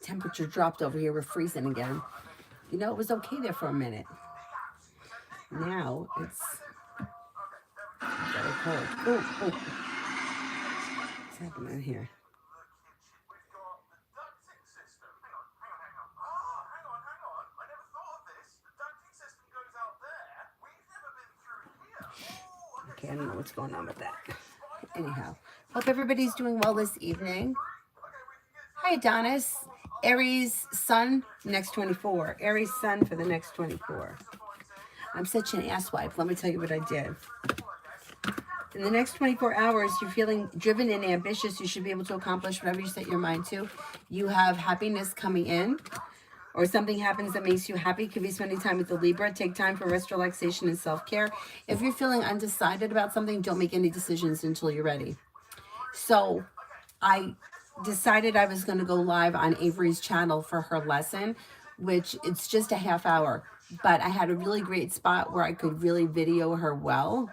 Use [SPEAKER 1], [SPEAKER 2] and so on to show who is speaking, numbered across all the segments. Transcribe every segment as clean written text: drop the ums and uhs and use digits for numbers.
[SPEAKER 1] temperature dropped over here. We're freezing again. You know, it was okay there for a minute. Now it's very cold. Oh, what's happening here? Okay, I don't know what's going on with that. Anyhow, hope everybody's doing well this evening. Hi, Adonis. Aries Sun, next 24. Aries Sun for the next 24. I'm such an asswipe. Let me tell you what I did. In the next 24 hours, you're feeling driven and ambitious. You should be able to accomplish whatever you set your mind to. You have happiness coming in, or something happens that makes you happy. Could be spending time with the Libra. Take time for rest, relaxation, and self-care. If you're feeling undecided about something, don't make any decisions until you're ready. So I decided I was going to go live on Avery's channel for her lesson, which it's just a half hour. But I had a really great spot where I could really video her well.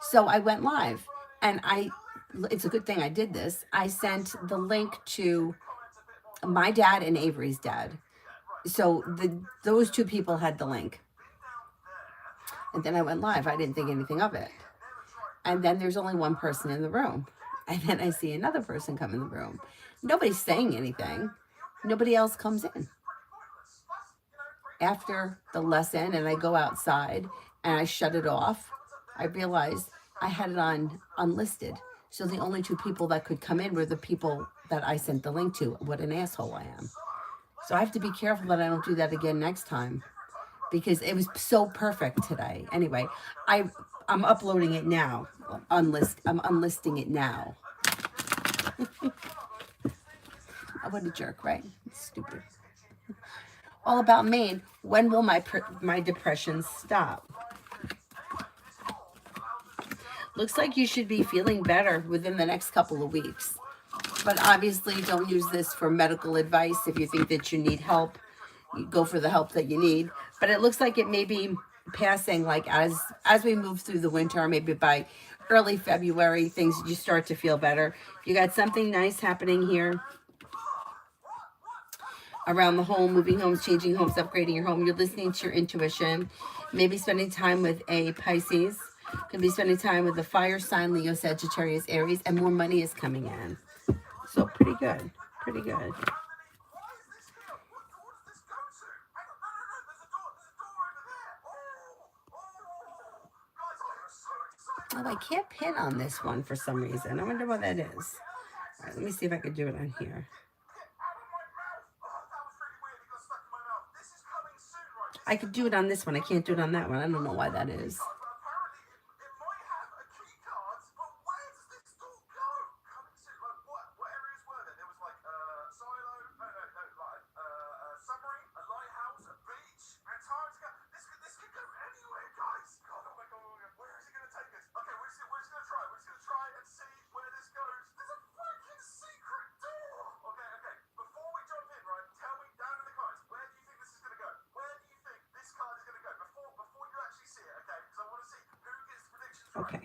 [SPEAKER 1] So I went live, and it's a good thing I did this. I sent the link to my dad and Avery's dad. So those two people had the link. And then I went live. I didn't think anything of it. And then there's only one person in the room. And then I see another person come in the room. Nobody's saying anything. Nobody else comes in. After the lesson, and I go outside and I shut it off, I realized I had it on unlisted. So the only two people that could come in were the people that I sent the link to. What an asshole I am. So I have to be careful that I don't do that again next time, because it was so perfect today. Anyway, I'm uploading it now. I'm unlisting it now. What a jerk, right? Stupid. All about Maine. When will my depression stop? Looks like you should be feeling better within the next couple of weeks. But obviously, don't use this for medical advice. If you think that you need help, you go for the help that you need. But it looks like it may be passing, like as we move through the winter, maybe by early February, things you start to feel better. You got something nice happening here around the home, moving homes, changing homes, upgrading your home. You're listening to your intuition. Maybe spending time with a Pisces. Could be spending time with a fire sign, Leo, Sagittarius, Aries, and more money is coming in. So pretty good. Pretty good. Oh, I can't pin on this one for some reason. I wonder what that is. All right, let me see if I could do it on here. I could do it on this one. I can't do it on that one. I don't know why that is. Okay.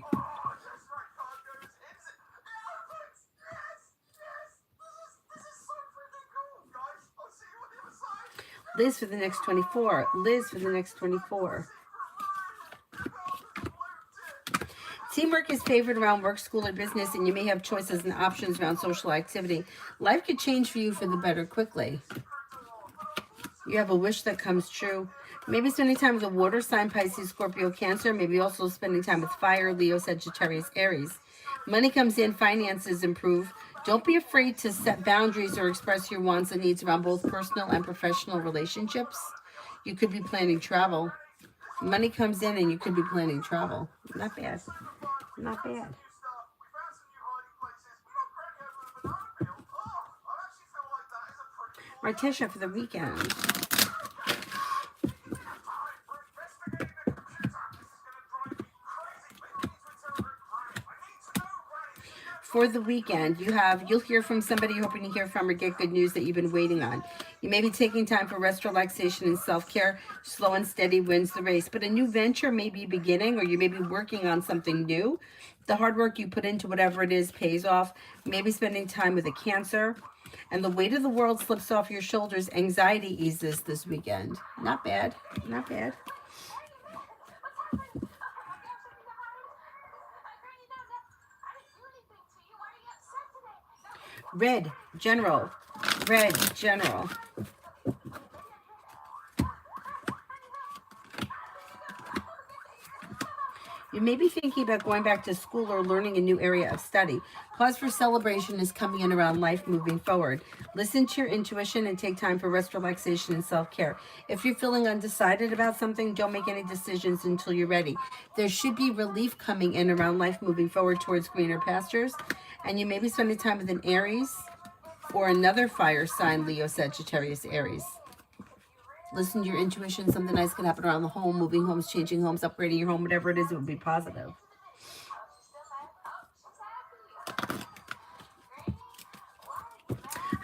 [SPEAKER 1] Liz for the next 24. Liz for the next 24. Teamwork is favored around work, school, or business, and you may have choices and options around social activity. Life could change for you for the better quickly. You have a wish that comes true. Maybe spending time with a water sign, Pisces, Scorpio, Cancer. Maybe also spending time with fire, Leo, Sagittarius, Aries. Money comes in, finances improve. Don't be afraid to set boundaries or express your wants and needs around both personal and professional relationships. You could be planning travel. Money comes in and you could be planning travel. Not bad. Not bad. Martisha for the weekend. For the weekend, you'll hear from somebody you're hoping to hear from or get good news that you've been waiting on. You may be taking time for rest, relaxation, and self-care. Slow and steady wins the race. But a new venture may be beginning, or you may be working on something new. The hard work you put into whatever it is pays off. Maybe spending time with a Cancer. And the weight of the world slips off your shoulders. Anxiety eases this weekend. Not bad. Not bad. Red, General. Red, General. You may be thinking about going back to school or learning a new area of study. Cause for celebration is coming in around life moving forward. Listen to your intuition and take time for rest, relaxation, and self-care. If you're feeling undecided about something, don't make any decisions until you're ready. There should be relief coming in around life moving forward towards greener pastures. And you may be spending time with an Aries or another fire sign, Leo, Sagittarius, Aries. Listen to your intuition. Something nice can happen around the home, moving homes, changing homes, upgrading your home, whatever it is, it will be positive.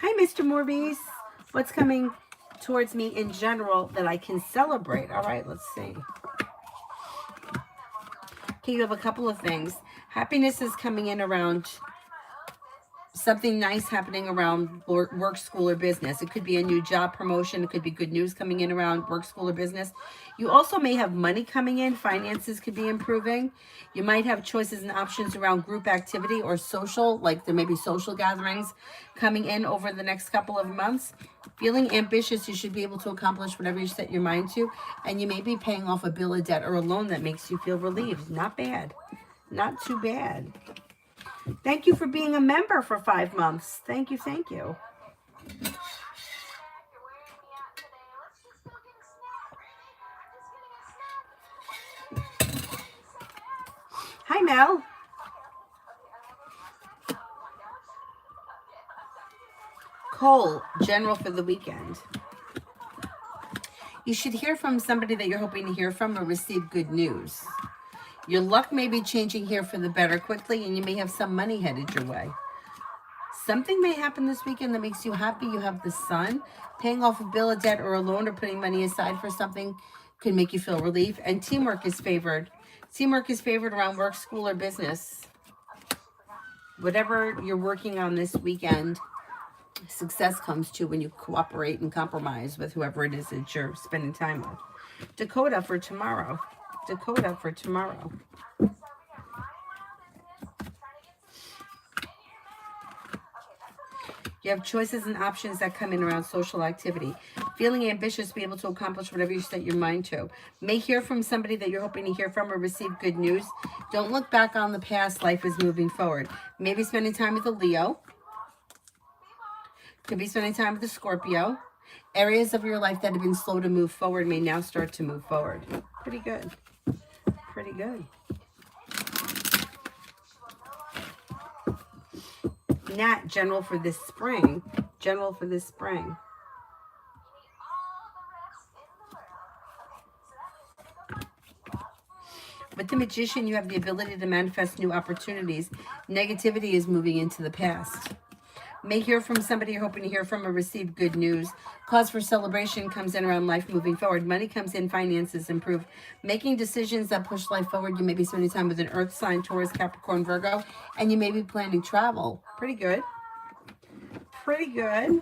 [SPEAKER 1] Hi, Mr. Morbius. What's coming towards me in general that I can celebrate? All right, let's see. Okay, you have a couple of things. Happiness is coming in around something nice happening around work, school, or business. It could be a new job promotion. It could be good news coming in around work, school, or business. You also may have money coming in. Finances could be improving. You might have choices and options around group activity or social, like there may be social gatherings coming in over the next couple of months. Feeling ambitious, you should be able to accomplish whatever you set your mind to. And you may be paying off a bill of debt or a loan that makes you feel relieved. Not bad. Not too bad. Thank you for being a member for 5 months. Thank you, thank you. Hi, Mel. Cole, General for the weekend. You should hear from somebody that you're hoping to hear from or receive good news. Your luck may be changing here for the better quickly, and you may have some money headed your way. Something may happen this weekend that makes you happy. You have the Sun. Paying off a bill of debt or a loan or putting money aside for something could make you feel relief. And teamwork is favored. Teamwork is favored around work, school, or business. Whatever you're working on this weekend, success comes to when you cooperate and compromise with whoever it is that you're spending time with. Dakota for tomorrow. Dakota for tomorrow. You have choices and options that come in around social activity. Feeling ambitious, be able to accomplish whatever you set your mind to. May hear from somebody that you're hoping to hear from or receive good news. Don't look back on the past. Life is moving forward. Maybe spending time with a Leo. Could be spending time with a Scorpio. Areas of your life that have been slow to move forward may now start to move forward. Pretty good. Pretty good. Nat, General for this spring. General for this spring. With the Magician, you have the ability to manifest new opportunities. Negativity is moving into the past. May hear from somebody you're hoping to hear from or receive good news. Cause for celebration comes in around life moving forward. Money comes in, finances improve. Making decisions that push life forward. You may be spending time with an earth sign, Taurus, Capricorn, Virgo, and you may be planning travel. Pretty good. Pretty good.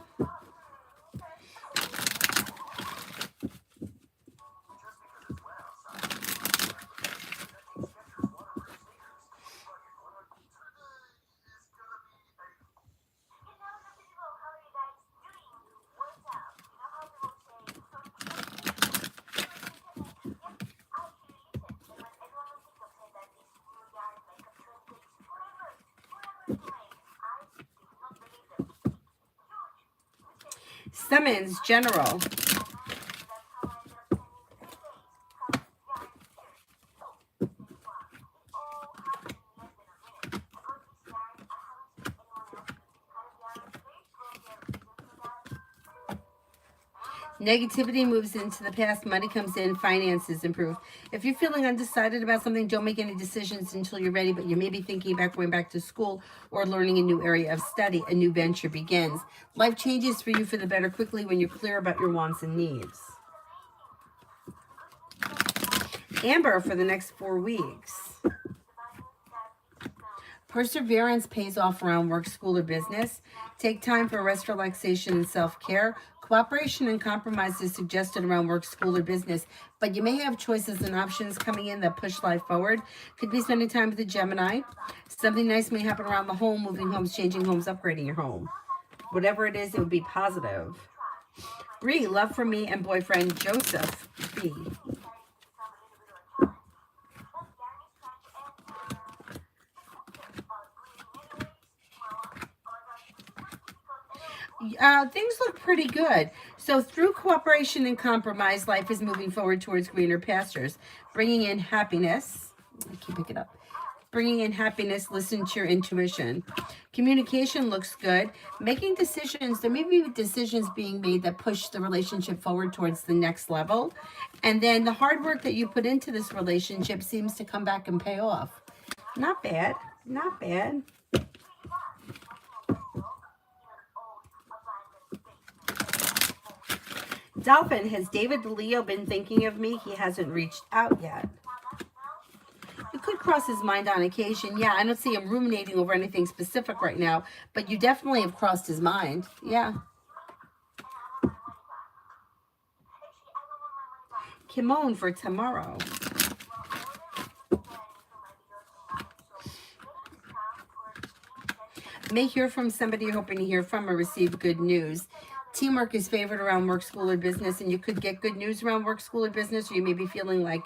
[SPEAKER 1] Simmons, General. Negativity moves into the past. Money comes in. Finances improve. If you're feeling undecided about something, don't make any decisions until you're ready, but you may be thinking about going back to school or learning a new area of study. A new venture begins. Life changes for you for the better quickly when you're clear about your wants and needs. Amber for the next 4 weeks. Perseverance pays off around work, school, or business. Take time for rest, relaxation, and self-care. Cooperation and compromise is suggested around work, school, or business, but you may have choices and options coming in that push life forward. Could be spending time with the Gemini. Something nice may happen around the home, moving homes, changing homes, upgrading your home. Whatever it is, it would be positive. Bree, love for me and boyfriend Joseph B. Things look pretty good. So through cooperation and compromise, life is moving forward towards greener pastures, bringing in happiness. I keep picking up. Bringing in happiness, listen to your intuition. Communication looks good. Making decisions, there may be decisions being made that push the relationship forward towards the next level. And then the hard work that you put into this relationship seems to come back and pay off. Not bad. Not bad. Dolphin, has David Leo been thinking of me? He hasn't reached out yet. You could cross his mind on occasion. Yeah, I don't see him ruminating over anything specific right now, but you definitely have crossed his mind. Yeah. Kimon for tomorrow. May hear from somebody you're hoping to hear from or receive good news. Teamwork is favored around work, school, or business, and you could get good news around work, school, or business, or you may be feeling like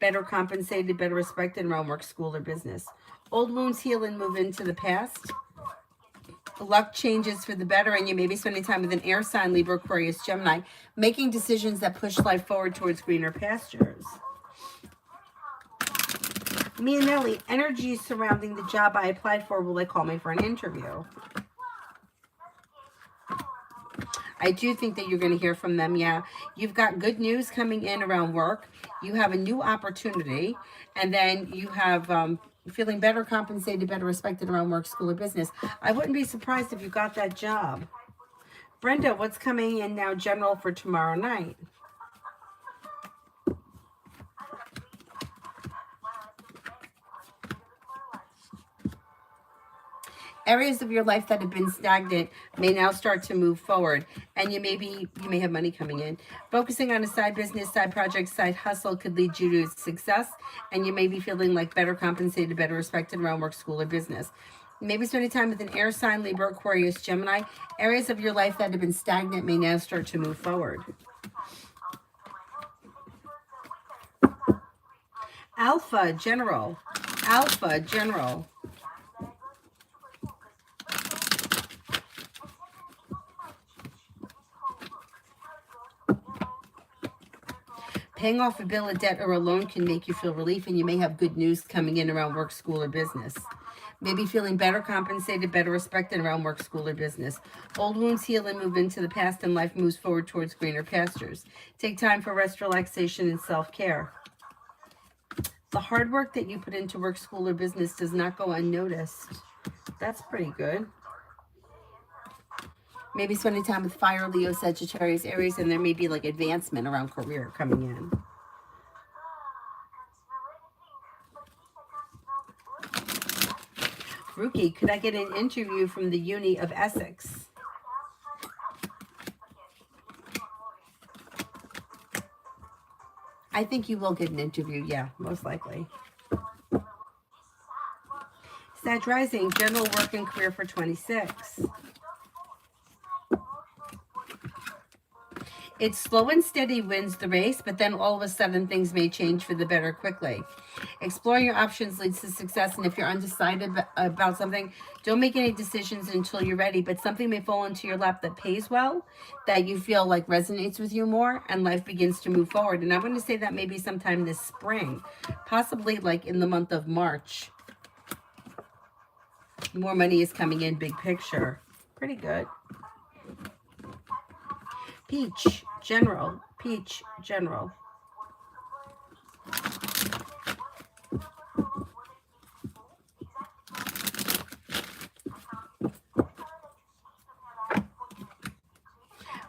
[SPEAKER 1] better compensated, better respected around work, school, or business. Old wounds heal and move into the past. Luck changes for the better, and you may be spending time with an air sign, Libra, Aquarius, Gemini, making decisions that push life forward towards greener pastures. Me and Nelly, energy surrounding the job I applied for. Will they call me for an interview? I do think that you're going to hear from them. Yeah, you've got good news coming in around work. You have a new opportunity, and then you have feeling better compensated, better respected around work, school, or business. I wouldn't be surprised if you got that job. Brenda, what's coming in now general for tomorrow night? Areas of your life that have been stagnant may now start to move forward, and you may have money coming in. Focusing on a side business, side project, side hustle could lead you to success, and you may be feeling like better compensated, better respected around work, school, or business. Maybe spending time with an air sign, Libra, Aquarius, Gemini. Areas of your life that have been stagnant may now start to move forward. Alpha General. Alpha General. Paying off a bill, a debt, or a loan can make you feel relief, and you may have good news coming in around work, school, or business. Maybe feeling better compensated, better respected around work, school, or business. Old wounds heal and move into the past, and life moves forward towards greener pastures. Take time for rest, relaxation, and self-care. The hard work that you put into work, school, or business does not go unnoticed. That's pretty good. Maybe spending time with fire, Leo, Sagittarius, Aries, and there may be like advancement around career coming in. Rookie, could I get an interview from the Uni of Essex? I think you will get an interview, yeah, most likely. Sag Rising, general work and career for 26. It's slow and steady wins the race, but then all of a sudden things may change for the better quickly. Exploring your options leads to success, and if you're undecided about something, don't make any decisions until you're ready, but something may fall into your lap that pays well, that you feel like resonates with you more, and life begins to move forward. And I'm going to say that maybe sometime this spring, possibly like in the month of March. More money is coming in, big picture. Pretty good. Peach, general. Peach, general.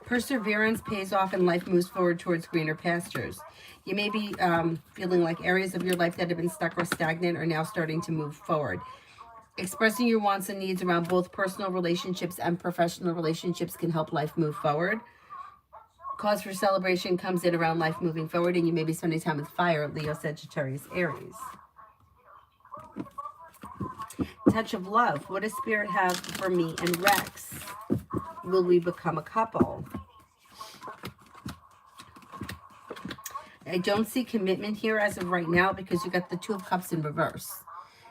[SPEAKER 1] Perseverance pays off and life moves forward towards greener pastures. You may be feeling like areas of your life that have been stuck or stagnant are now starting to move forward. Expressing your wants and needs around both personal relationships and professional relationships can help life move forward. Cause for celebration comes in around life moving forward, and you may be spending time with fire, Leo, Sagittarius, Aries. Touch of love. What does Spirit have for me and Rex? Will we become a couple? I don't see commitment here as of right now because you got the Two of Cups in reverse.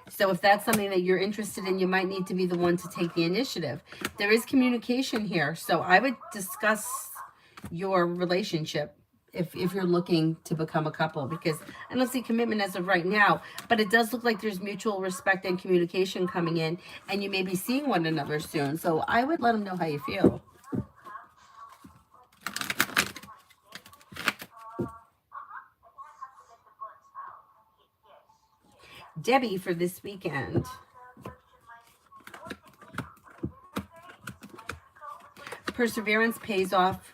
[SPEAKER 1] So if that's something that you're interested in, you might need to be the one to take the initiative. There is communication here, so I would discuss your relationship if you're looking to become a couple, because I don't see commitment as of right now, but it does look like there's mutual respect and communication coming in, and you may be seeing one another soon. So I would let them know how you feel. Debbie for this weekend. Perseverance pays off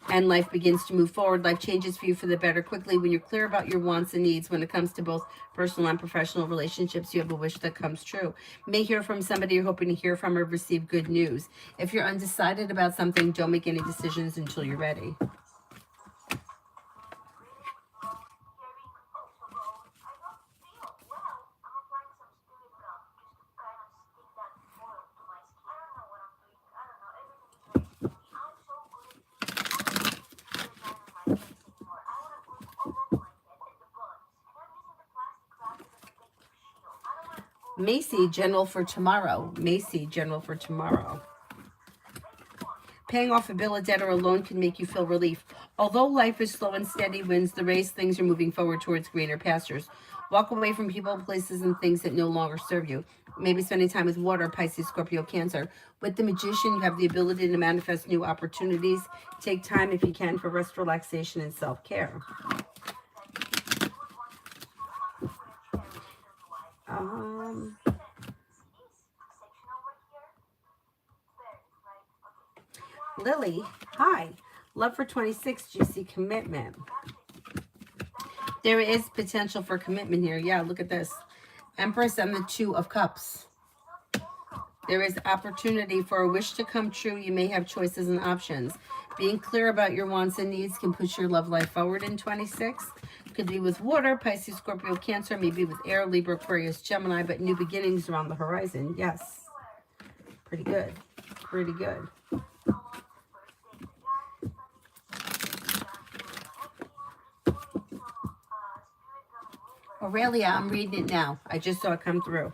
[SPEAKER 1] and life begins to move forward. Life changes for you for the better quickly when you're clear about your wants and needs. When it comes to both personal and professional relationships, you have a wish that comes true. You may hear from somebody you're hoping to hear from or receive good news. If you're undecided about something, don't make any decisions until you're ready. Macy, general for tomorrow. Macy, general for tomorrow. Paying off a bill, a debt, or a loan can make you feel relief. Although life is slow and steady wins the race, things are moving forward towards greener pastures. Walk away from people, places, and things that no longer serve you. Maybe spending time with water, Pisces, Scorpio, Cancer. With the Magician, you have the ability to manifest new opportunities. Take time, if you can, for rest, relaxation, and self-care. Lily, hi. Love for 26, do you see commitment? There is potential for commitment here. Yeah, look at this. Empress and the Two of Cups. There is opportunity for a wish to come true. You may have choices and options. Being clear about your wants and needs can push your love life forward in 26. Could be with water, Pisces, Scorpio, Cancer, maybe with air, Libra, Aquarius, Gemini, but new beginnings are on the horizon. Yes. Pretty good. Pretty good. Aurelia, I'm reading it now. I just saw it come through.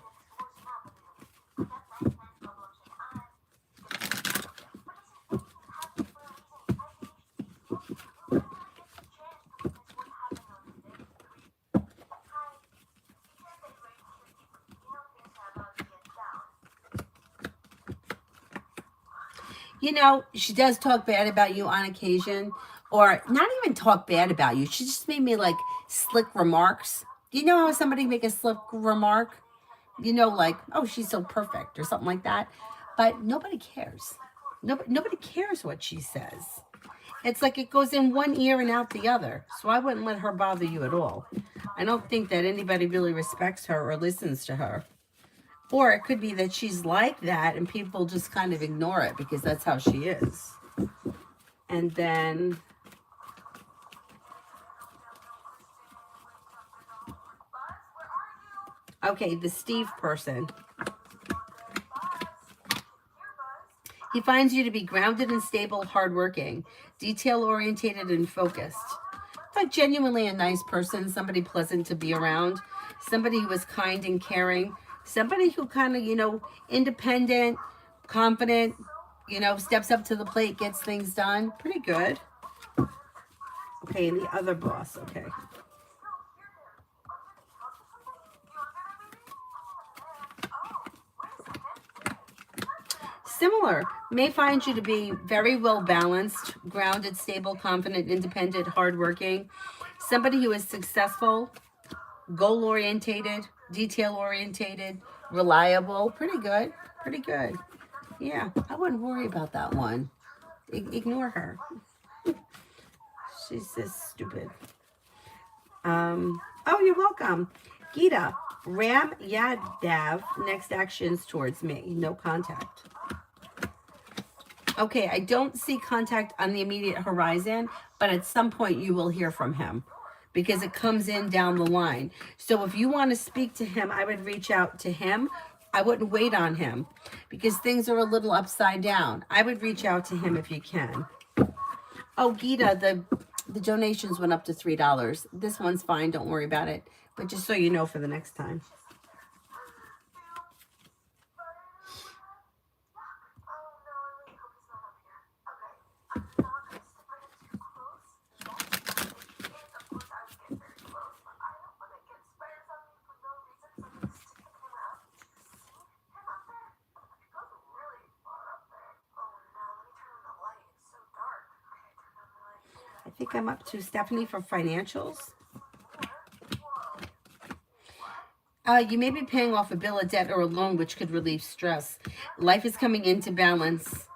[SPEAKER 1] You know, she does talk bad about you on occasion, or not even talk bad about you. She just made me like slick remarks. Do you know how somebody make a slick remark? You know, like, oh, she's so perfect or something like that. But nobody cares. Nobody cares what she says. It's like it goes in one ear and out the other. So I wouldn't let her bother you at all. I don't think that anybody really respects her or listens to her. Or it could be that she's like that and people just kind of ignore it because that's how she is. And then... okay, the Steve person. He finds you to be grounded and stable, hardworking, detail-orientated, and focused. Like genuinely a nice person, somebody pleasant to be around, somebody who is kind and caring, somebody who kind of, you know, independent, confident, you know, steps up to the plate, gets things done. Pretty good. Okay, and the other boss, okay. Similar, may find you to be very well balanced, grounded, stable, confident, independent, hardworking. Somebody who is successful, goal orientated, detail orientated, reliable. Pretty good. Pretty good. Yeah, I wouldn't worry about that one. Ignore her. She's just stupid. Oh, you're welcome. Gita, Ram Yadav, next actions towards me. No contact. Okay, I don't see contact on the immediate horizon, but at some point you will hear from him because it comes in down the line. So if you want to speak to him, I would reach out to him. I wouldn't wait on him because things are a little upside down. I would reach out to him if you can. Oh, Gita, the donations went up to $3. This one's fine. Don't worry about it. But just so you know for the next time. I think I'm up to Stephanie for financials. You may be paying off a bill of debt or a loan, which could relieve stress. Life is coming into balance.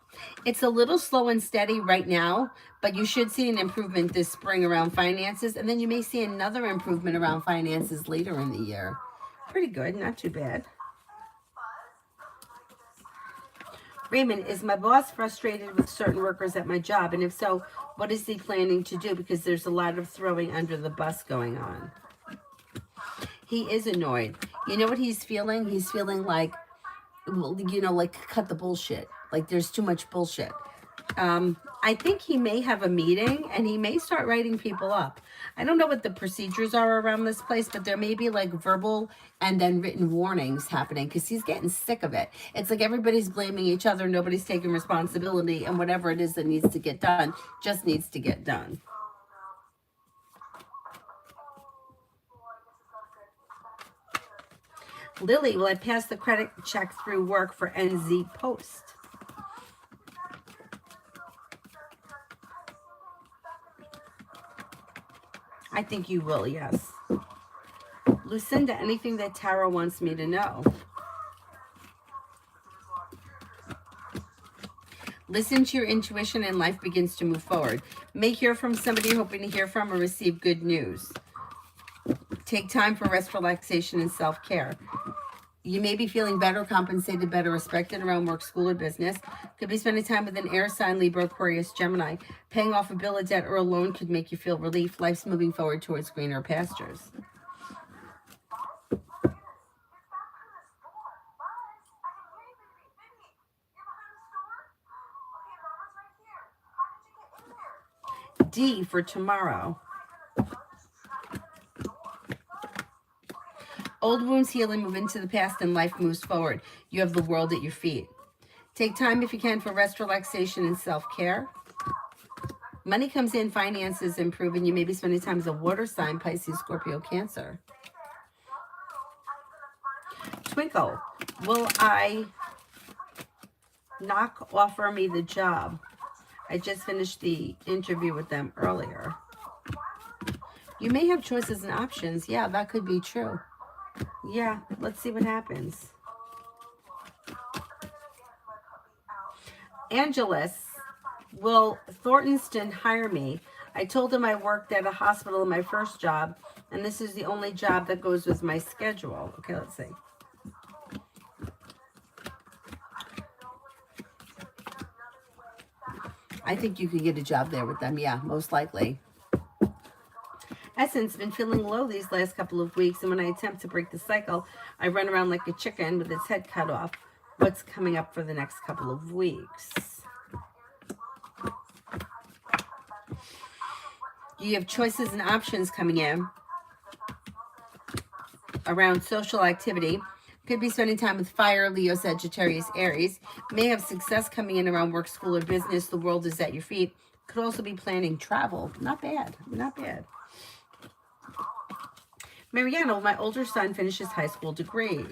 [SPEAKER 1] It's a little slow and steady right now, but you should see an improvement this spring around finances, and then you may see another improvement around finances later in the year. Pretty good, not too bad. Raymond, is my boss frustrated with certain workers at my job? And if so, what is he planning to do? Because there's a lot of throwing under the bus going on. He is annoyed. You know what he's feeling? He's feeling like, like cut the bullshit. Like there's too much bullshit. I think he may have a meeting and he may start writing people up. I don't know what the procedures are around this place, but there may be like verbal and then written warnings happening because he's getting sick of it. It's like everybody's blaming each other. Nobody's taking responsibility, and whatever it is that needs to get done just needs to get done. Lily, will I pass the credit check through work for NZ Post? I think you will, yes. Lucinda, anything that Tara wants me to know? Listen to your intuition and life begins to move forward. May hear from somebody you're hoping to hear from or receive good news. Take time for rest, relaxation, and self-care. You may be feeling better, compensated, better respected around work, school, or business. Could be spending time with an air sign, Libra, Aquarius, Gemini. Paying off a bill of debt or a loan could make you feel relief. Life's moving forward towards greener pastures. D for tomorrow. Old wounds heal and move into the past, and life moves forward. You have the world at your feet. Take time if you can for rest, relaxation, and self-care. Money comes in, finances improve, and you may be spending time as a water sign, Pisces, Scorpio, Cancer. Twinkle, will I knock offer me the job? I just finished the interview with them earlier. You may have choices and options. Yeah, that could be true. Yeah, let's see what happens. Angelus, will Thorntonston hire me? I told him I worked at a hospital in my first job, and this is the only job that goes with my schedule. Okay, let's see. I think you could get a job there with them. Yeah, most likely. Essence, been feeling low these last couple of weeks, and when I attempt to break the cycle, I run around like a chicken with its head cut off. What's coming up for the next couple of weeks? You have choices and options coming in around social activity. Could be spending time with fire, Leo, Sagittarius, Aries. May have success coming in around work, school, or business. The world is at your feet. Could also be planning travel. Not bad. Not bad. Mariana, my older son finishes high school degree.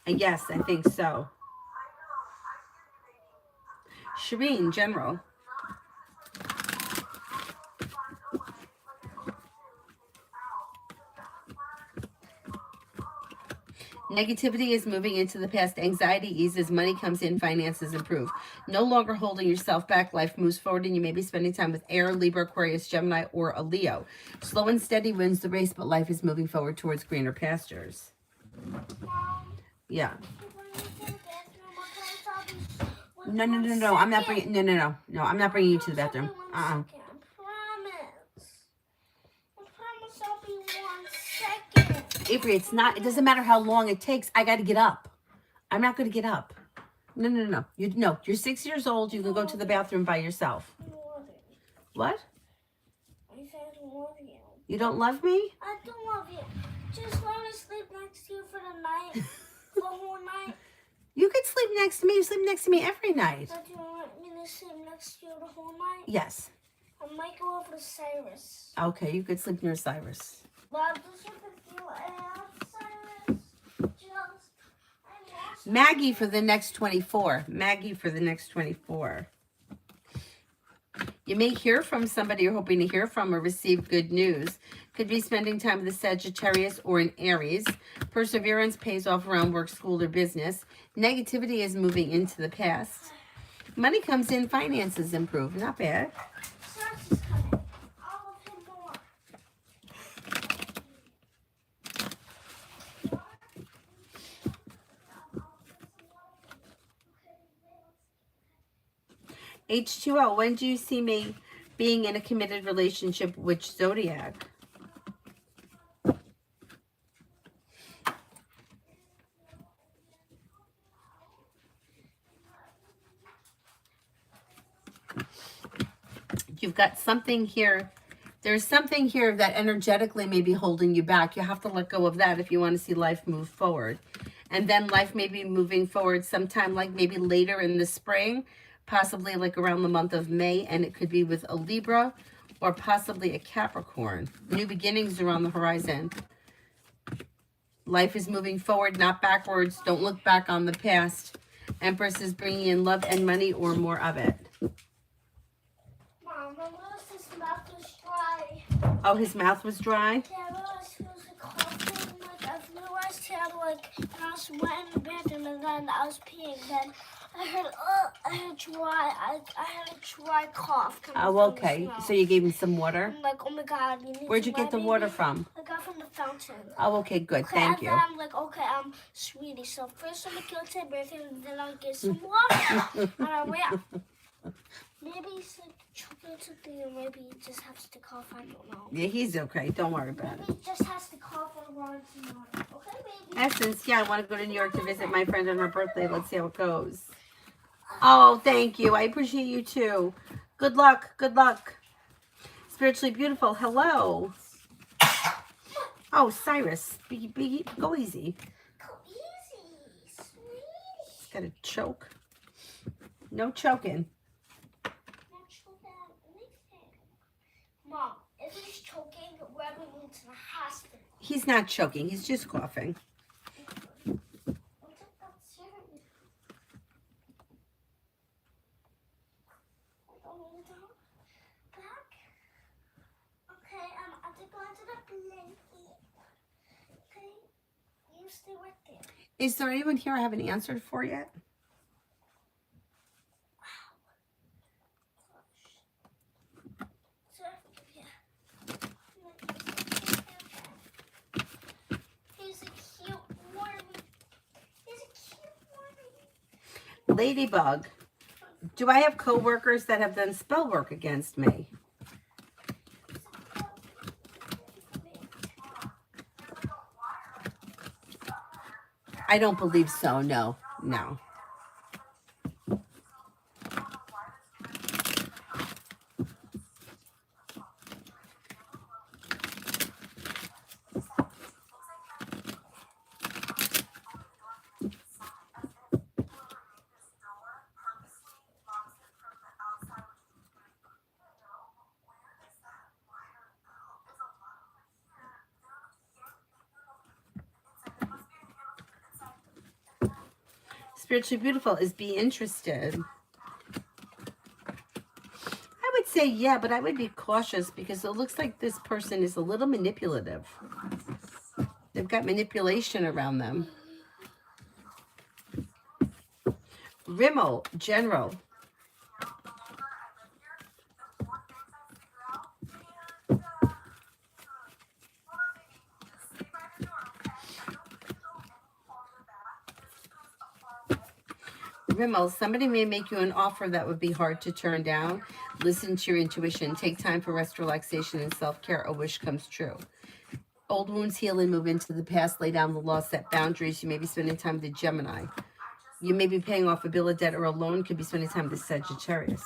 [SPEAKER 1] Yes, I think so. Shireen, general. Negativity is moving into the past. Anxiety eases. Money comes in. Finances improve. No longer holding yourself back. Life moves forward, and you may be spending time with Air, Libra, Aquarius, Gemini, or a Leo. Slow and steady wins the race, but life is moving forward towards greener pastures. Yeah. No. I'm not bringing. No. I'm not bringing you to the bathroom. Avery, it's not. It doesn't matter how long it takes. I got to get up. I'm not going to get up. No. You're 6 years old. You can go to the bathroom by yourself. What?
[SPEAKER 2] I said love you.
[SPEAKER 1] You don't love me?
[SPEAKER 2] I don't love you. Just let me sleep next to you for the night. The whole night.
[SPEAKER 1] You could sleep next to me. You sleep next to me every night.
[SPEAKER 2] But you want me to sleep next to you the whole night?
[SPEAKER 1] Yes.
[SPEAKER 2] I might go over to Cyrus.
[SPEAKER 1] Okay, you could sleep near Cyrus.
[SPEAKER 2] But this is the deal. I have Cyrus.
[SPEAKER 1] Maggie for the next 24. Maggie for the next 24. You may hear from somebody you're hoping to hear from or receive good news. Could be spending time with a Sagittarius or an Aries. Perseverance pays off around work, school, or business. Negativity is moving into the past. Money comes in, finances improve. Not bad.
[SPEAKER 2] Cyrus is coming. I'll love him more.
[SPEAKER 1] H2O, when do you see me being in a committed relationship? Which zodiac? You've got something here. There's something here that energetically may be holding you back. You have to let go of that if you want to see life move forward. And then life may be moving forward sometime like maybe later in the spring, possibly like around the month of May, and it could be with a Libra or possibly a Capricorn. New beginnings are on the horizon. Life is moving forward, not backwards. Don't look back on the past. Empress is bringing in love and money or more of it.
[SPEAKER 2] Mom, I realized his mouth was dry.
[SPEAKER 1] Oh, his mouth was dry?
[SPEAKER 2] Yeah, I realized he was coughing. Like, I realized he had, like, and I was wet in the bathroom, and then I was peeing. Then I had a dry cough.
[SPEAKER 1] Oh, okay. So you gave him some water?
[SPEAKER 2] I'm like, oh my God.
[SPEAKER 1] Where'd you get the water from?
[SPEAKER 2] I got from the fountain.
[SPEAKER 1] Oh, okay, good.
[SPEAKER 2] Okay,
[SPEAKER 1] Thank you.
[SPEAKER 2] And then I'm like, okay, sweetie. So first I'm gonna go to the bathroom, and then I'll get some water. And I went. Maybe he's like choking or something, or maybe he just has to cough. I don't know.
[SPEAKER 1] Yeah, he's okay. Don't worry about
[SPEAKER 2] Maybe
[SPEAKER 1] it.
[SPEAKER 2] he just has to cough or want some water. Okay, baby.
[SPEAKER 1] Essence, yeah, I want to go to New York to visit my friend on her birthday. Let's see how it goes. Oh, thank you. I appreciate you too. Good luck. Good luck. Spiritually beautiful. Hello. Oh, Cyrus. Go easy.
[SPEAKER 2] Go easy, sweetie.
[SPEAKER 1] It's got to choke. No choking.
[SPEAKER 2] Mom, if he's choking, we're going to the hospital.
[SPEAKER 1] He's not choking. He's just coughing.
[SPEAKER 2] Okay, I have to go into the blanket. Okay, you stay right there.
[SPEAKER 1] Is there anyone here I haven't answered for yet? Ladybug, do I have coworkers that have done spell work against me? I don't believe so. No. Spiritually beautiful is be interested. I would say yeah, but I would be cautious because it looks like this person is a little manipulative. They've got manipulation around them. Rimmel, general. Rimmel, somebody may make you an offer that would be hard to turn down. Listen to your intuition. Take time for rest, relaxation, and self-care. A wish comes true. Old wounds heal and move into the past. Lay down the law, set boundaries. You may be spending time with the Gemini. You may be paying off a bill of debt or a loan. Could be spending time with the Sagittarius.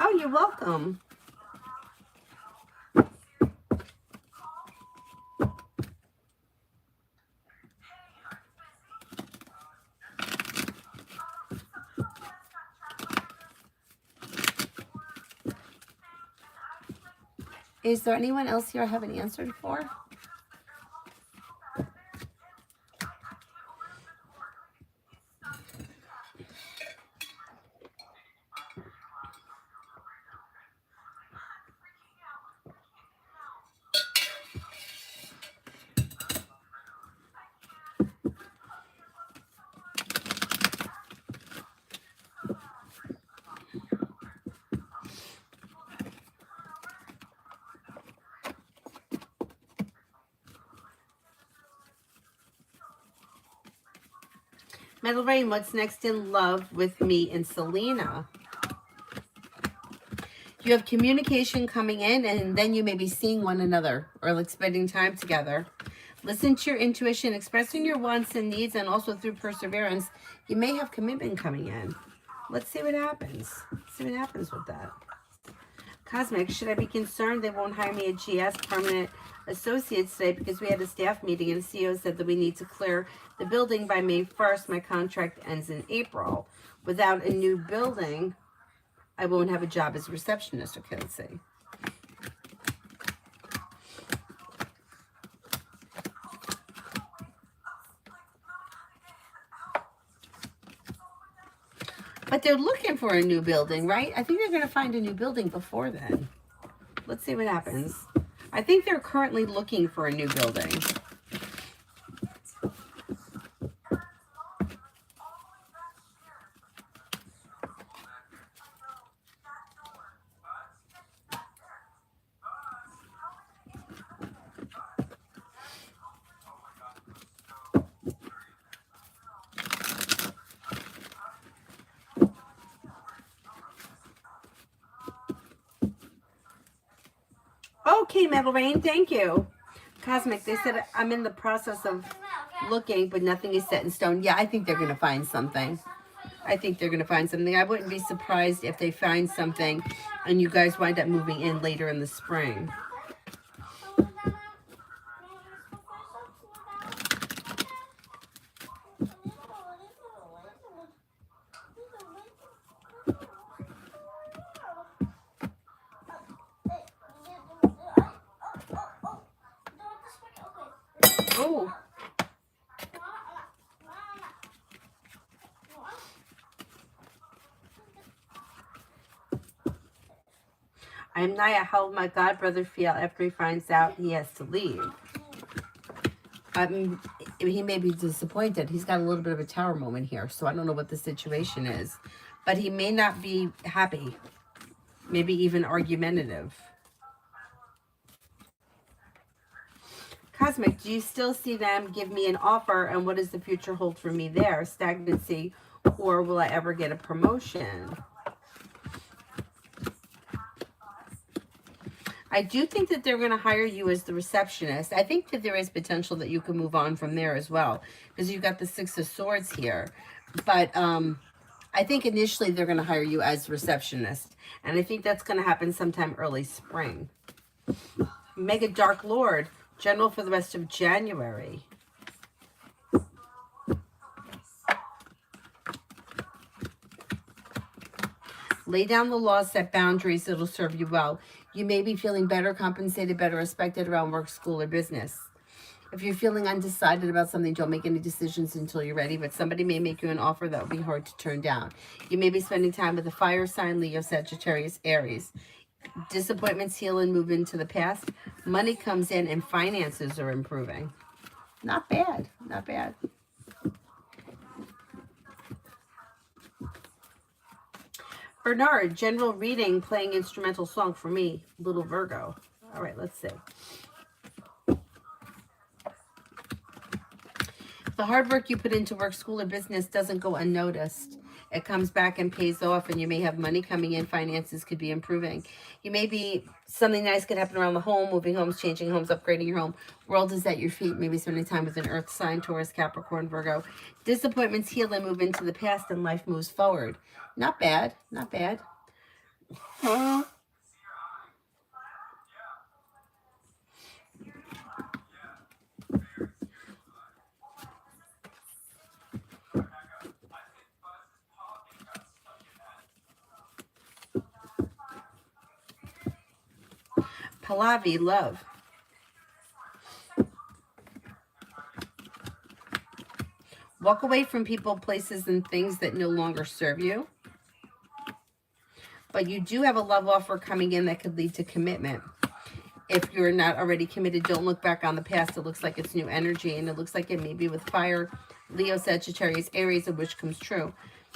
[SPEAKER 1] Oh, you're welcome. Is there anyone else here I haven't answered for? Metal Rain, what's next in love with me and Selena? You have communication coming in, and then you may be seeing one another or like spending time together. Listen to your intuition, expressing your wants and needs, and also through perseverance, you may have commitment coming in. Let's see what happens. See what happens with that. Cosmic, should I be concerned they won't hire me a GS permanent associate today because we had a staff meeting and the CEO said that we need to clear the building by May 1st. My contract ends in April. Without a new building, I won't have a job as a receptionist. Okay, let's see. But they're looking for a new building, right? I think they're going to find a new building before then. Let's see what happens. I think they're currently looking for a new building. Okay, Metal Rain, thank you. Cosmic, they said I'm in the process of looking, but nothing is set in stone. Yeah, I think they're going to find something. I think they're going to find something. I wouldn't be surprised if they find something and you guys wind up moving in later in the spring. Oh. I'm Naya. How will my god brother feel after he finds out he has to leave? I mean, he may be disappointed. He's got a little bit of a tower moment here, so I don't know what the situation is. But he may not be happy. Maybe even argumentative. Cosmic, do you still see them give me an offer, and what does the future hold for me there? Stagnancy, or will I ever get a promotion? I do think that they're going to hire you as the receptionist. I think that there is potential that you can move on from there as well, because you've got the Six of Swords here. But I think initially they're going to hire you as receptionist. And I think that's going to happen sometime early spring. Mega Dark Lord, general for the rest of January. Lay down the law, set boundaries, it'll serve you well. You may be feeling better compensated, better respected around work, school, or business. If you're feeling undecided about something, don't make any decisions until you're ready, but somebody may make you an offer that will be hard to turn down. You may be spending time with a fire sign, Leo, Sagittarius, Aries. Disappointments heal and move into the past. Money comes in and finances are improving. Not bad, not bad. Bernard, general reading, playing instrumental song for me, little Virgo. All right, let's see. The hard work you put into work, school, or business doesn't go unnoticed. It comes back and pays off, and you may have money coming in. Finances could be improving. You may be, something nice could happen around the home, moving homes, changing homes, upgrading your home. World is at your feet. Maybe spending time with an earth sign, Taurus, Capricorn, Virgo. Disappointments heal and move into the past, and life moves forward. Not bad, not bad. Pallavi, love. Walk away from people, places, and things that no longer serve you. But you do have a love offer coming in that could lead to commitment. If you're not already committed, don't look back on the past. It looks like it's new energy, and it looks like it may be with fire, Leo, Sagittarius, Aries, of which comes true.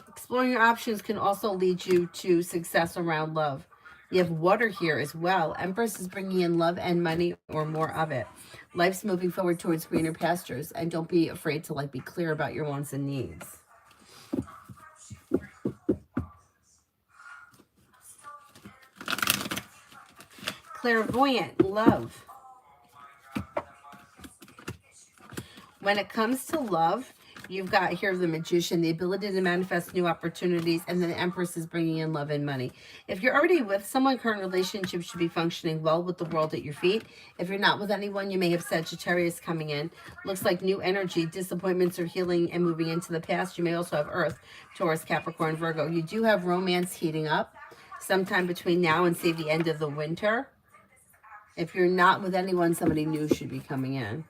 [SPEAKER 1] Exploring your options can also lead you to success around love. You have water here as well. Empress is bringing in love and money, or more of it. Life's moving forward towards greener pastures, and don't be afraid to be clear about your wants and needs. Clairvoyant, love. When it comes to love, you've got here the Magician, the ability to manifest new opportunities, and then the Empress is bringing in love and money. If you're already with someone, current relationship should be functioning well with the world at your feet. If you're not with anyone, you may have Sagittarius coming in. Looks like new energy, disappointments are healing and moving into the past. You may also have Earth, Taurus, Capricorn, Virgo. You do have romance heating up sometime between now and, say, the end of the winter. If you're not with anyone, somebody new should be coming in.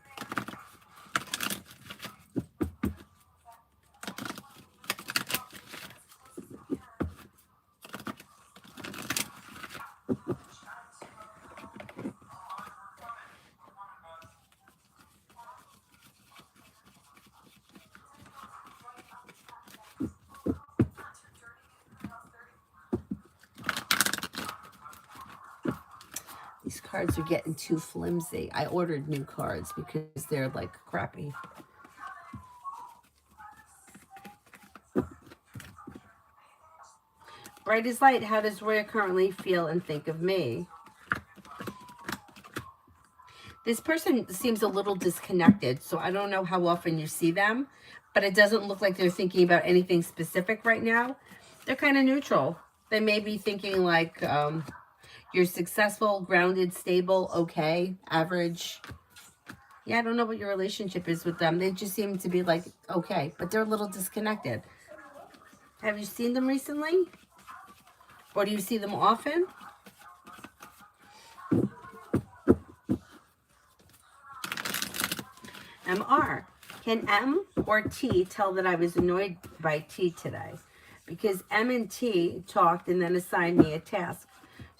[SPEAKER 1] These cards are getting too flimsy. I ordered new cards because they're like crappy. Bright as light, how does Roya currently feel and think of me? This person seems a little disconnected, so I don't know how often you see them, but it doesn't look like they're thinking about anything specific right now. They're kind of neutral. They may be thinking like you're successful, grounded, stable, okay, average. Yeah, I don't know what your relationship is with them. They just seem to be like, okay, but they're a little disconnected. Have you seen them recently? Or do you see them often? MR. Can M or T tell that I was annoyed by T today? Because M and T talked and then assigned me a task.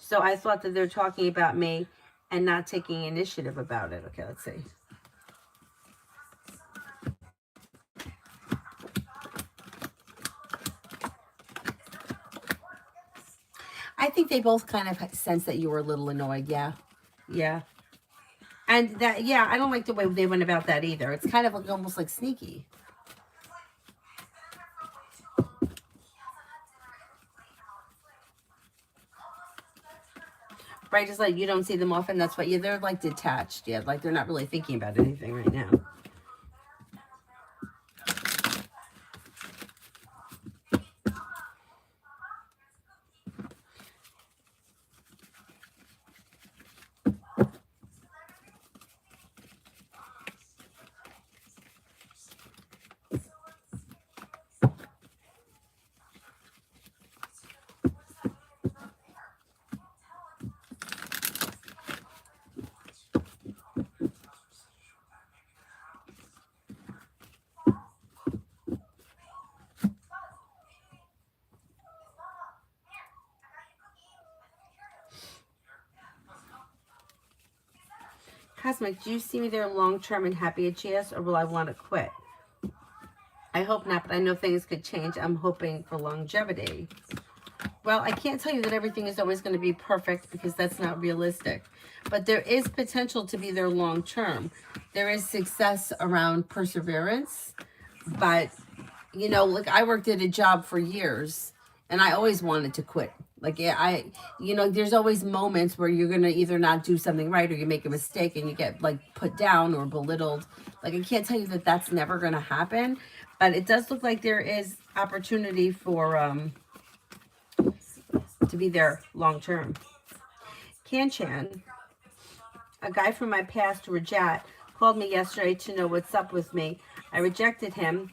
[SPEAKER 1] So I thought that they're talking about me and not taking initiative about it. Okay, let's see. I think they both kind of sense that you were a little annoyed. Yeah. Yeah. And that, yeah, I don't like the way they went about that either. It's kind of like almost like sneaky. Right, just like you don't see them often. That's why, yeah, they're like detached. Yeah, like they're not really thinking about anything right now. Cosmic, do you see me there long-term and happy at GS, or will I want to quit? I hope not, but I know things could change. I'm hoping for longevity. Well, I can't tell you that everything is always going to be perfect because that's not realistic. But there is potential to be there long-term. There is success around perseverance. But, you know, like I worked at a job for years and I always wanted to quit. Like, yeah, you know, there's always moments where you're going to either not do something right or you make a mistake and you get like put down or belittled. Like, I can't tell you that that's never going to happen, but it does look like there is opportunity for, to be there long term. Kanchan, a guy from my past, Rajat, called me yesterday to know what's up with me. I rejected him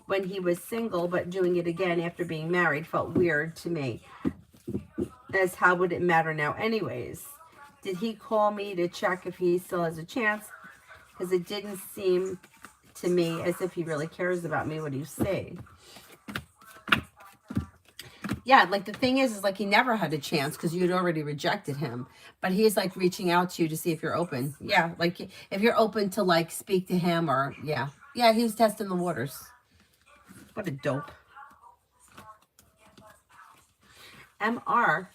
[SPEAKER 1] when he was single, but doing it again after being married felt weird to me. As how would it matter now anyways? Did he call me to check if he still has a chance? Because it didn't seem to me as if he really cares about me. What do you say? Yeah, like the thing is like he never had a chance because you had already rejected him. But he's like reaching out to you to see if you're open. Yeah, like if you're open to like speak to him or yeah. Yeah, he was testing the waters. What a dope. MR,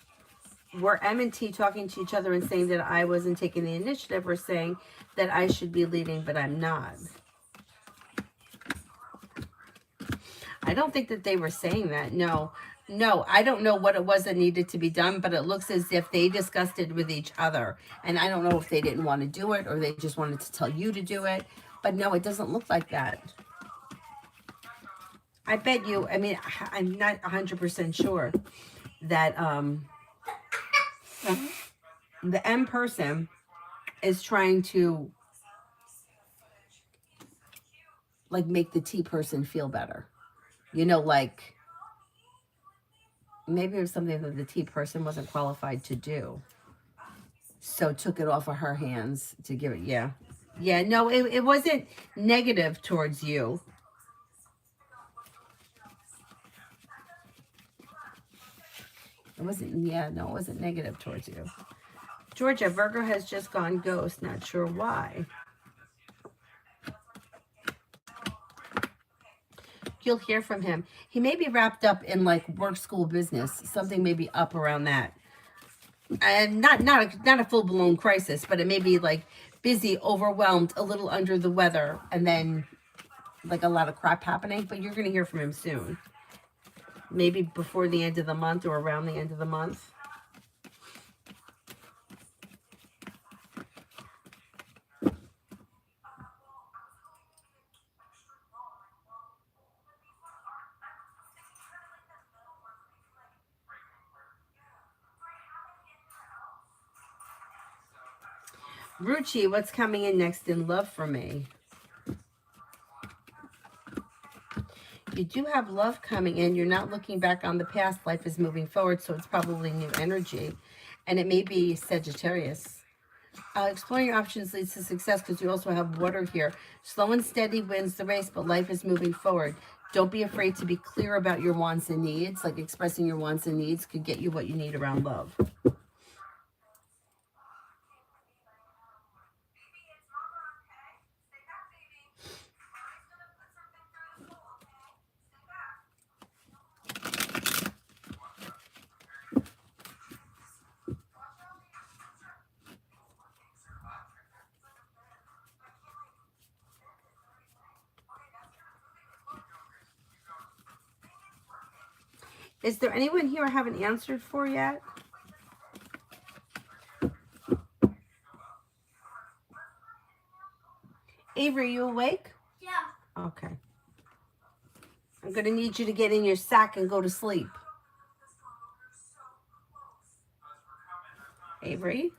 [SPEAKER 1] were M and T talking to each other and saying that I wasn't taking the initiative or saying that I should be leading, but I'm not? I don't think that they were saying that. No, I don't know what it was that needed to be done, but it looks as if they discussed it with each other. And I don't know if they didn't want to do it or they just wanted to tell you to do it. But no, it doesn't look like that. I bet you, I mean, I'm not 100% sure that the M person is trying to like make the T person feel better. You know, like maybe it was something that the T person wasn't qualified to do. So took it off of her hands to give it. Yeah. Yeah. No, it wasn't negative towards you. It wasn't, yeah, no, it wasn't negative towards you. Georgia, Virgo has just gone ghost. Not sure why. You'll hear from him. He may be wrapped up in like work, school, business. Something may be up around that. And not a full-blown crisis, but it may be like busy, overwhelmed, a little under the weather, and then like a lot of crap happening. But you're going to hear from him soon. Maybe before the end of the month or around the end of the month. Ruchi, what's coming in next in love for me? You do have love coming in. You're not looking back on the past. Life is moving forward, so it's probably new energy. And it may be Sagittarius. Exploring your options leads to success because you also have water here. Slow and steady wins the race, but life is moving forward. Don't be afraid to be clear about your wants and needs. Like expressing your wants and needs could get you what you need around love. Is there anyone here I haven't answered for yet? Avery, you awake?
[SPEAKER 2] Yeah.
[SPEAKER 1] Okay. I'm going to need you to get in your sack and go to sleep. Avery?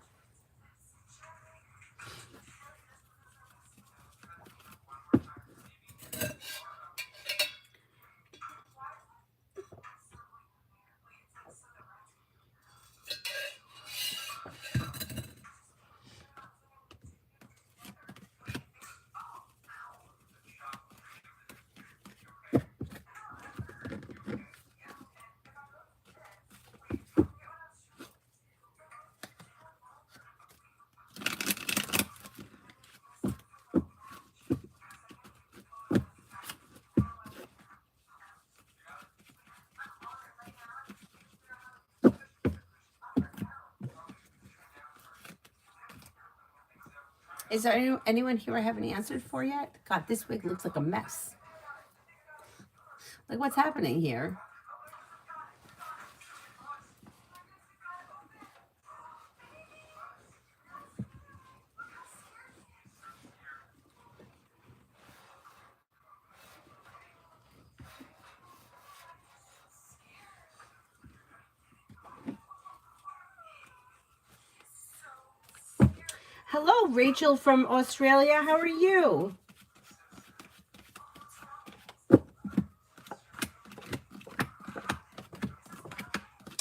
[SPEAKER 1] Is there anyone here I haven't answered for yet? God, this wig looks like a mess. Like, what's happening here? Hello, Rachel from Australia. How are you?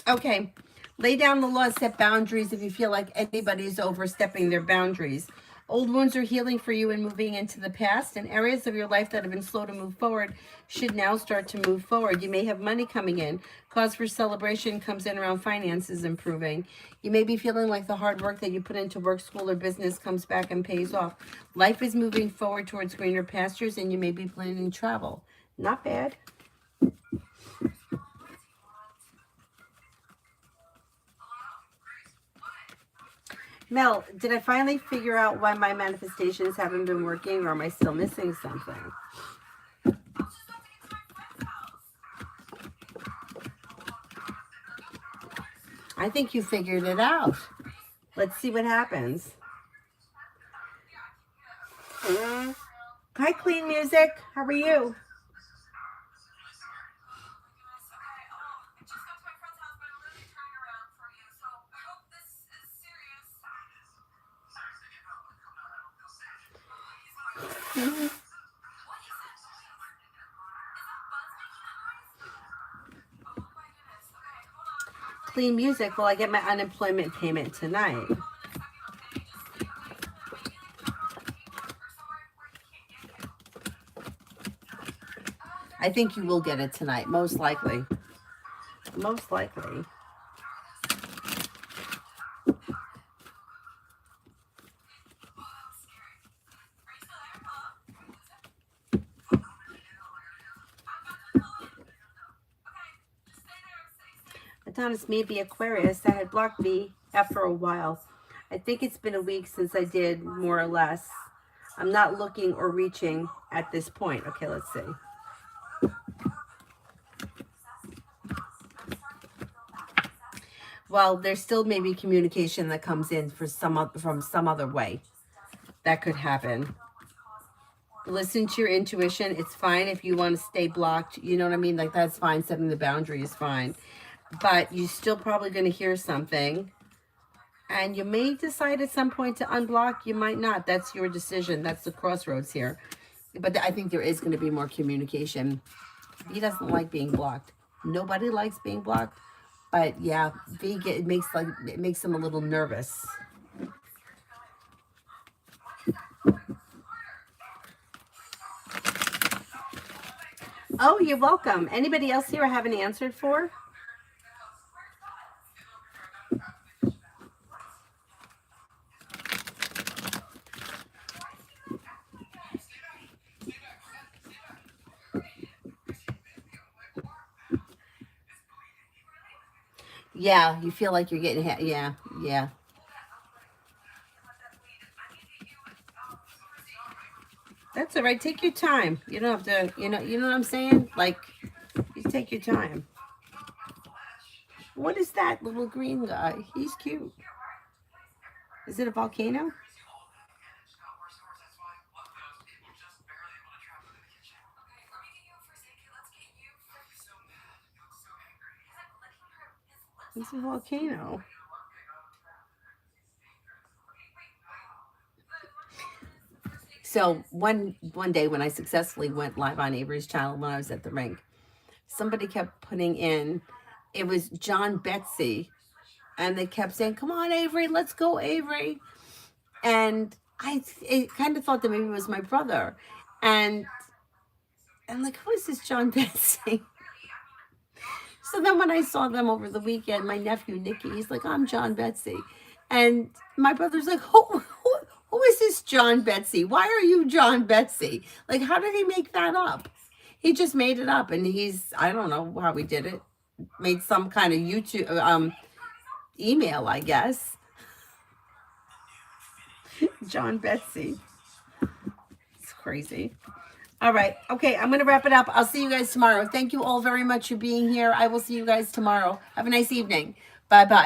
[SPEAKER 1] Okay. Lay down the law, set boundaries if you feel like anybody's overstepping their boundaries. Old wounds are healing for you and moving into the past, and areas of your life that have been slow to move forward should now start to move forward. You may have money coming in. Cause for celebration comes in around finances improving. You may be feeling like the hard work that you put into work, school, or business comes back and pays off. Life is moving forward towards greener pastures, and you may be planning travel. Not bad. Mel, did I finally figure out why my manifestations haven't been working, or am I still missing something? I think you figured it out. Let's see what happens. Hi, Clean Music. How are you? Clean Music. Well, I get my unemployment payment tonight. I think you will get it tonight, most likely. Most likely. Adonis may be Aquarius. I had blocked V after a while. I think it's been a week since I did, more or less. I'm not looking or reaching at this point. Okay, let's see. Well, there's still maybe communication that comes in for from some other way. That could happen. Listen to your intuition. It's fine if you want to stay blocked. You know what I mean? Like, that's fine. Setting the boundary is fine. But you're still probably going to hear something. And you may decide at some point to unblock. You might not. That's your decision. That's the crossroads here. But I think there is going to be more communication. He doesn't like being blocked. Nobody likes being blocked. But yeah, it makes him a little nervous. Oh, you're welcome. Anybody else here I haven't answered for? Yeah, you feel like you're getting hit. Yeah. That's all right. Take your time. You don't have to, you know what I'm saying? Like, you take your time. What is that little green guy? He's cute. Is it a volcano? It's a volcano. So one day when I successfully went live on Avery's channel when I was at the rink, somebody kept putting in, it was John Betsy, and they kept saying, "Come on, Avery, let's go, Avery." And I kind of thought that maybe it was my brother, and I'm like, "Who is this John Betsy?" So then when I saw them over the weekend, my nephew Nicky, he's like, "I'm John Betsy," and my brother's like, who is this John Betsy? Why are you John Betsy? Like, how did he make that up? He just made it up, and I don't know how he did it. Made some kind of YouTube email, I guess. John Betsy. It's crazy. All right. Okay, I'm going to wrap it up. I'll see you guys tomorrow. Thank you all very much for being here. I will see you guys tomorrow. Have a nice evening. Bye-bye.